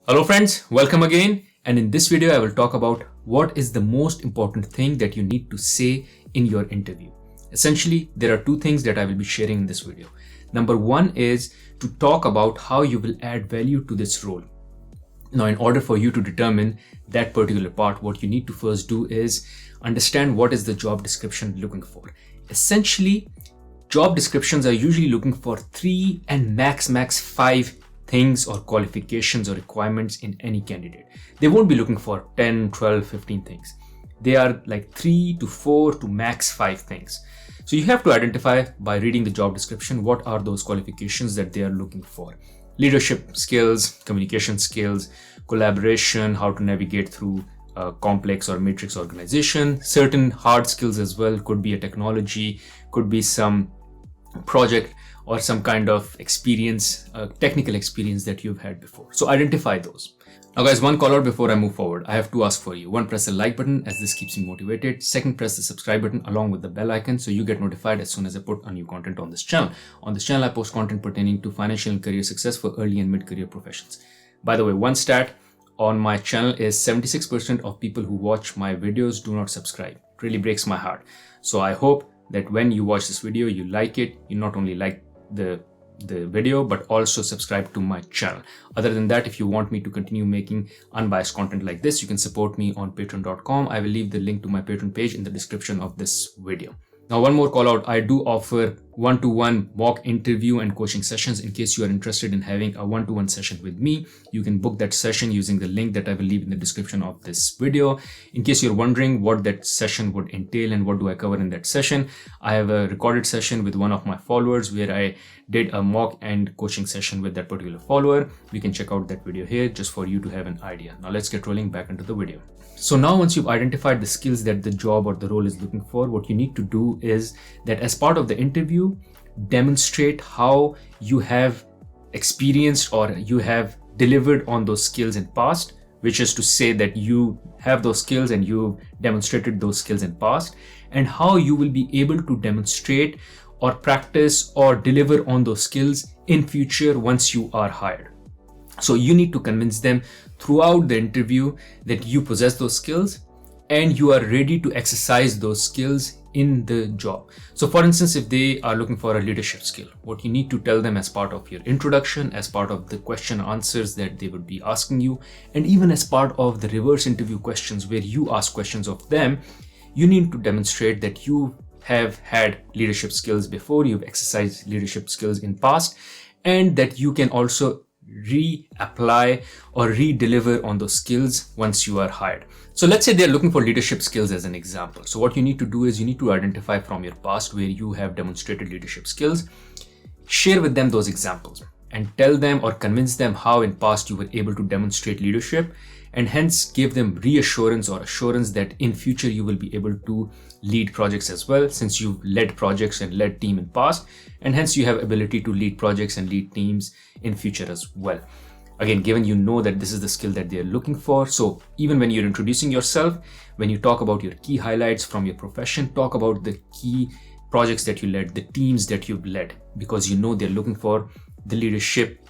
Hello friends, welcome again. And in this video, I will talk about what is the most important thing that you need to say in your interview. Essentially, there are two things that I will be sharing in this video. Number one is to talk about how you will add value to this role. Now, in order for you to determine that particular part, what you need to first do is understand what is the job description looking for. Essentially, job descriptions are usually looking for 3 and max 5 things or qualifications or requirements in any candidate. They won't be looking for 10, 12, 15 things. They are like 3 to 4 to max 5 things. So you have to identify by reading the job description what are those qualifications that they are looking for. Leadership skills, communication skills, collaboration, how to navigate through a complex or matrix organization, certain hard skills as well, could be a technology, could be some project or some kind of experience, technical experience that you've had before. So identify those. Now guys, one call out before I move forward. I have to ask for you. One, press the like button as this keeps me motivated. Second, press the subscribe button along with the bell icon so you get notified as soon as I put a new content on this channel. On this channel, I post content pertaining to financial and career success for early and mid-career professions. By the way, one stat on my channel is 76% of people who watch my videos do not subscribe. It really breaks my heart. So I hope that when you watch this video, you like it. You not only like the video but also subscribe to my channel. Other than that, if you want me to continue making unbiased content like this, you can support me on patreon.com. I will leave the link to my Patreon page in the description of this video. Now, one more call out. I do offer one-to-one mock interview and coaching sessions. In case you are interested in having a one-to-one session with me, you can book that session using the link that I will leave in the description of this video. In case you're wondering what that session would entail and what do I cover in that session, I have a recorded session with one of my followers where I did a mock and coaching session with that particular follower. You can check out that video here just for you to have an idea. Now let's get rolling back into the video. So now once you've identified the skills that the job or the role is looking for, what you need to do is that as part of the interview, demonstrate how you have experienced or you have delivered on those skills in past, which is to say that you have those skills and you demonstrated those skills in past, and how you will be able to demonstrate or practice or deliver on those skills in future once you are hired. So you need to convince them throughout the interview that you possess those skills and you are ready to exercise those skills in the job. So for instance, if they are looking for a leadership skill, what you need to tell them as part of your introduction, as part of the question answers that they would be asking you, and even as part of the reverse interview questions where you ask questions of them, you need to demonstrate that you have had leadership skills before, you've exercised leadership skills in past, and that you can also reapply or re-deliver on those skills once you are hired. So let's say they're looking for leadership skills as an example. So what you need to do is you need to identify from your past where you have demonstrated leadership skills, share with them those examples and tell them or convince them how in past you were able to demonstrate leadership, and hence give them reassurance or assurance that in future you will be able to lead projects as well, since you've led projects and led team in past, and hence you have ability to lead projects and lead teams in future as well. Again, given you know that this is the skill that they're looking for, so even when you're introducing yourself, when you talk about your key highlights from your profession, talk about the key projects that you led, the teams that you've led, because you know they're looking for the leadership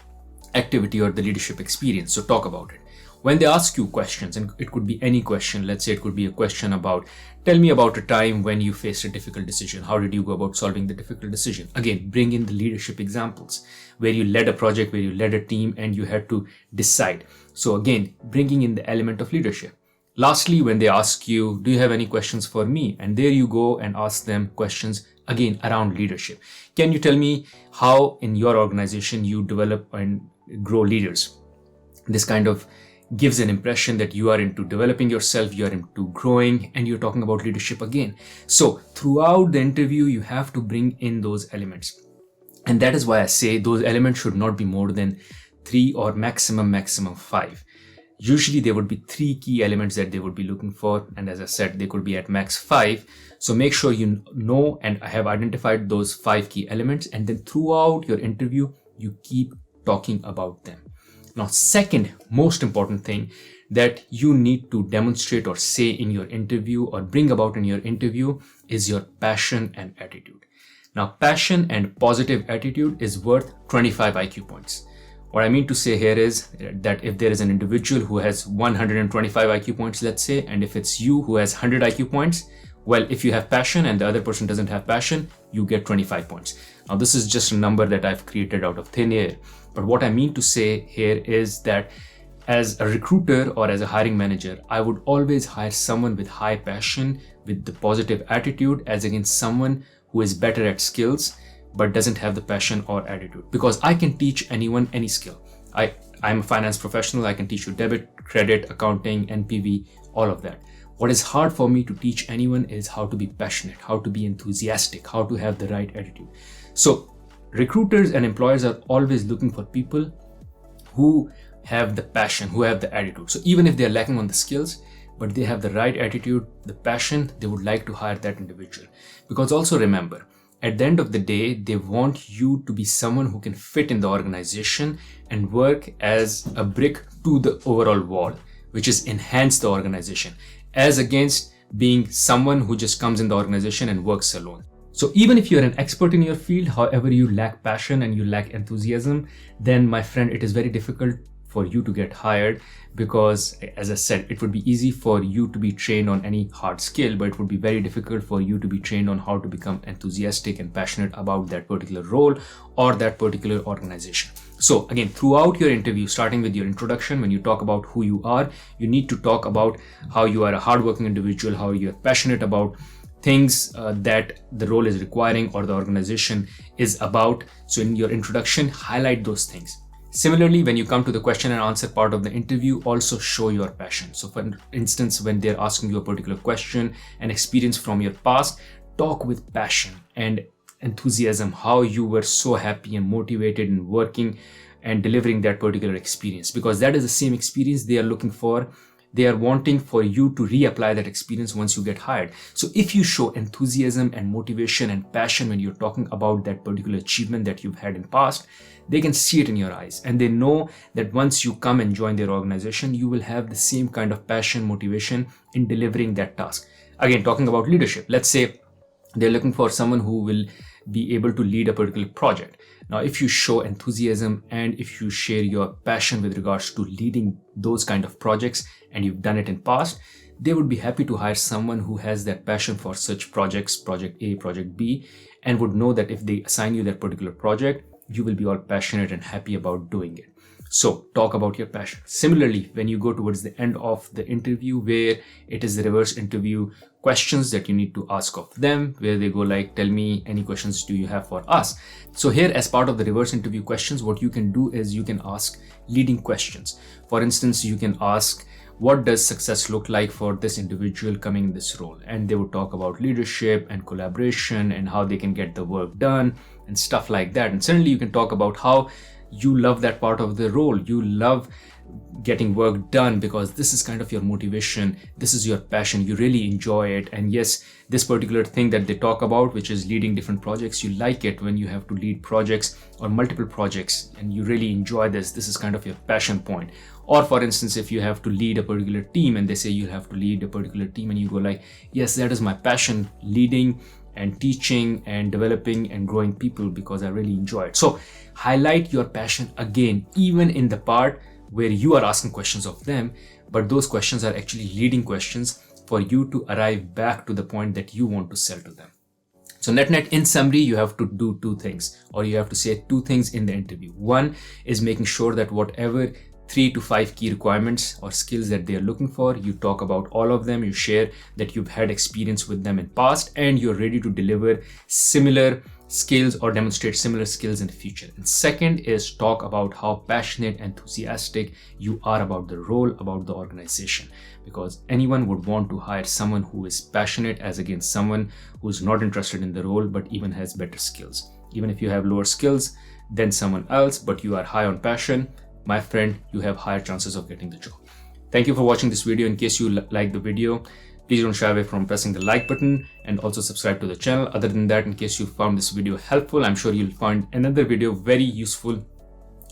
activity or the leadership experience. So talk about it. When they ask you questions, and it could be any question, let's say it could be a question about, tell me about a time when you faced a difficult decision. How did you go about solving the difficult decision? Again, bring in the leadership examples where you led a project, where you led a team and you had to decide. So again, bringing in the element of leadership. Lastly, when they ask you, do you have any questions for me? And there you go and ask them questions again around leadership. Can you tell me how in your organization you develop and grow leaders? This kind of gives an impression that you are into developing yourself, you are into growing, and you're talking about leadership again. So throughout the interview, you have to bring in those elements. And that is why I say those elements should not be more than 3 or maximum 5. Usually there would be 3 key elements that they would be looking for. And as I said, they could be at max 5. So make sure you know and have identified those 5 key elements. And then throughout your interview, you keep talking about them. Now, second most important thing that you need to demonstrate or say in your interview or bring about in your interview is your passion and attitude. Now, passion and positive attitude is worth 25 IQ points. What I mean to say here is that if there is an individual who has 125 IQ points, let's say, and if it's you who has 100 IQ points, well, if you have passion and the other person doesn't have passion, you get 25 points. Now, this is just a number that I've created out of thin air. But what I mean to say here is that as a recruiter or as a hiring manager, I would always hire someone with high passion, with the positive attitude, as against someone who is better at skills but doesn't have the passion or attitude. Because I can teach anyone any skill. I'm a finance professional. I can teach you debit, credit, accounting, NPV, all of that. What is hard for me to teach anyone is how to be passionate, how to be enthusiastic, how to have the right attitude. So recruiters and employers are always looking for people who have the passion, who have the attitude. So even if they're lacking on the skills, but they have the right attitude, the passion, they would like to hire that individual. Because also remember, at the end of the day, they want you to be someone who can fit in the organization and work as a brick to the overall wall, which is enhance the organization, as against being someone who just comes in the organization and works alone. So even if you're an expert in your field, however you lack passion and you lack enthusiasm, then my friend, it is very difficult for you to get hired, because as I said, it would be easy for you to be trained on any hard skill, but it would be very difficult for you to be trained on how to become enthusiastic and passionate about that particular role or that particular organization. So again, throughout your interview, starting with your introduction, when you talk about who you are, you need to talk about how you are a hardworking individual, how you're passionate about things that the role is requiring or the organization is about. So in your introduction, highlight those things. Similarly, when you come to the question and answer part of the interview, also show your passion. So for instance, when they're asking you a particular question and experience from your past, talk with passion and enthusiasm, how you were so happy and motivated in working and delivering that particular experience, because that is the same experience they are looking for. They are wanting for you to reapply that experience once you get hired. So if you show enthusiasm and motivation and passion when you're talking about that particular achievement that you've had in past, they can see it in your eyes, and they know that once you come and join their organization, you will have the same kind of passion, motivation in delivering that task. Again, talking about leadership, let's say they're looking for someone who will be able to lead a particular project. Now, if you show enthusiasm and if you share your passion with regards to leading those kind of projects and you've done it in past, they would be happy to hire someone who has that passion for such projects, project A, project B, and would know that if they assign you that particular project, you will be all passionate and happy about doing it. So talk about your passion. Similarly, when you go towards the end of the interview, where it is the reverse interview questions that you need to ask of them, where they go like, tell me any questions do you have for us. So here, as part of the reverse interview questions, what you can do is you can ask leading questions. For instance, you can ask, what does success look like for this individual coming in this role? And they would talk about leadership and collaboration and how they can get the work done and stuff like that. And certainly you can talk about how you love that part of the role. You love getting work done because this is kind of your motivation. This is your passion. You really enjoy it. And yes, this particular thing that they talk about, which is leading different projects, you like it when you have to lead projects or multiple projects and you really enjoy this. This is kind of your passion point. Or for instance, if you have to lead a particular team and they say you have to lead a particular team and you go like, yes, that is my passion, leading and teaching and developing and growing people because I really enjoy it. So highlight your passion again, even in the part where you are asking questions of them, but those questions are actually leading questions for you to arrive back to the point that you want to sell to them. So net, in summary, you have to do two things, or you have to say two things in the interview. One is making sure that whatever 3 to 5 key requirements or skills that they are looking for, you talk about all of them, you share that you've had experience with them in past and you're ready to deliver similar skills or demonstrate similar skills in the future. And second is talk about how passionate, enthusiastic you are about the role, about the organization, because anyone would want to hire someone who is passionate as against someone who's not interested in the role but even has better skills. Even if you have lower skills than someone else but you are high on passion, my friend, you have higher chances of getting the job. Thank you for watching this video. In case you like the video, please don't shy away from pressing the like button and also subscribe to the channel. Other than that, in case you found this video helpful, I'm sure you'll find another video very useful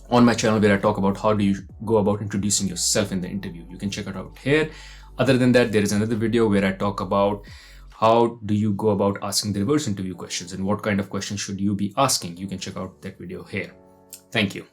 on my channel where I talk about how do you go about introducing yourself in the interview. You can check it out here. Other than that, there is another video where I talk about how do you go about asking the reverse interview questions and what kind of questions should you be asking. You can check out that video here. Thank you.